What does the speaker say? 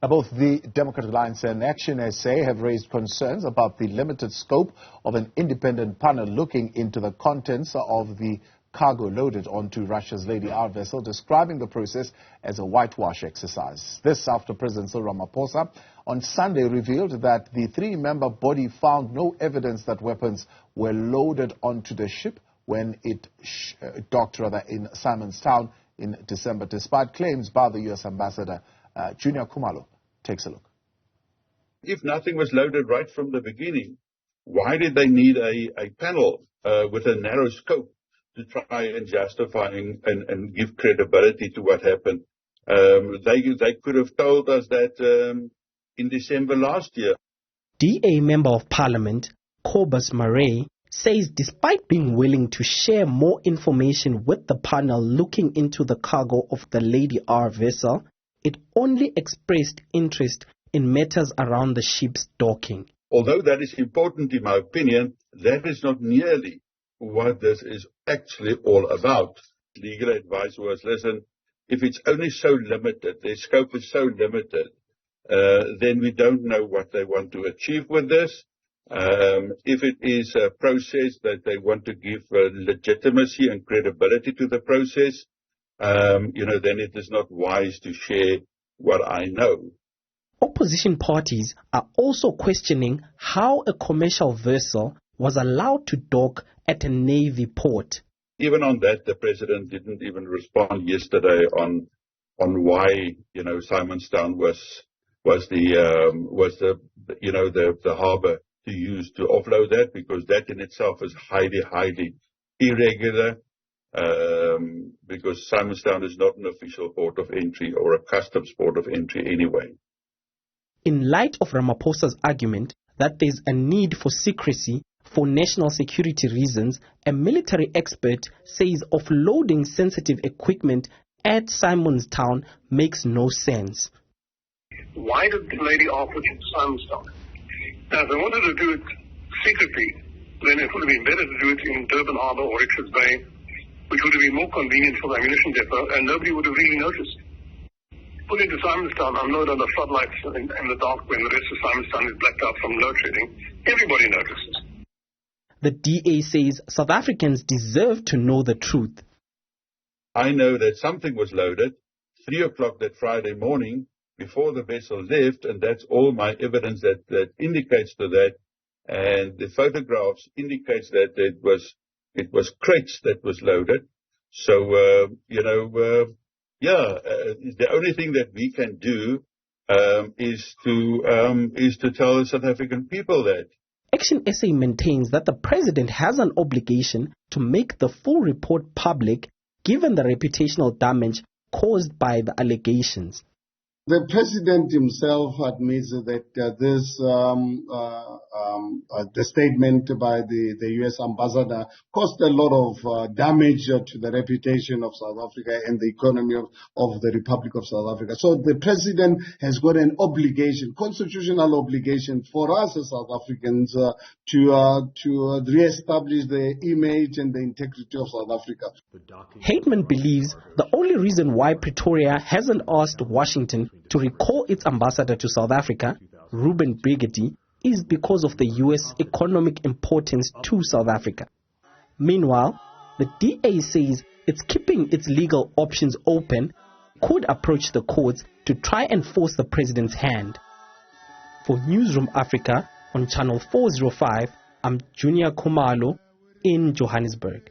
Both the Democratic Alliance and ActionSA have raised concerns about the limited scope of an independent panel looking into the contents of the cargo loaded onto Russia's Lady R vessel, describing the process as a whitewash exercise. This after President Cyril Ramaphosa on Sunday revealed that the three-member body found no evidence that weapons were loaded onto the ship when it docked in Simonstown in December, despite claims by the U.S. Ambassador. Juniour Khumalo takes a look. If nothing was loaded right from the beginning, why did they need a panel with a narrow scope to try and justify and give credibility to what happened? They could have told us that in December last year. DA Member of Parliament, Cobus Murray, says despite being willing to share more information with the panel looking into the cargo of the Lady R vessel, it only expressed interest in matters around the ship's docking. Although that is important in my opinion, that is not nearly what this is actually all about. Legal advice was, listen, if it's only so limited, their scope is so limited, then we don't know what they want to achieve with this. If it is a process that they want to give legitimacy and credibility to the process, then it is not wise to share what I know. Opposition parties are also questioning how a commercial vessel was allowed to dock at a Navy port. Even on that, the president didn't even respond yesterday on why Simonstown was the harbour to use to offload that, because that in itself is highly irregular. Because Simonstown is not an official port of entry or a customs port of entry anyway. In light of Ramaphosa's argument that there's a need for secrecy for national security reasons, a military expert says offloading sensitive equipment at Simonstown makes no sense. Why did the Lady R put it to Simonstown? Now, if they wanted to do it secretly, then it would have been better to do it in Durban Harbour or Richards Bay, which would have been more convenient for the ammunition depot, and nobody would have really noticed. Put into Simonstown, unload on the floodlights in the dark when the rest of Simonstown is blacked out from load shedding. Everybody notices. The DA says South Africans deserve to know the truth. I know that something was loaded 3 o'clock that Friday morning before the vessel left, and that's all my evidence that indicates to that. And the photographs indicates that it was crates that was loaded. So, the only thing that we can do is to tell the South African people that. ActionSA maintains that the president has an obligation to make the full report public, given the reputational damage caused by the allegations. The president himself admits that the statement by the U.S. ambassador caused a lot of damage to the reputation of South Africa and the economy of the Republic of South Africa. So the president has got an obligation, constitutional obligation for us as South Africans to re-establish the image and the integrity of South Africa. Hateman believes the only reason why Pretoria hasn't asked Washington to recall its ambassador to South Africa, Ruben Brigady, is because of the U.S. economic importance to South Africa. Meanwhile, the DA says it's keeping its legal options open, could approach the courts to try and force the president's hand. For Newzroom Afrika on Channel 405, I'm Juniour Khumalo in Johannesburg.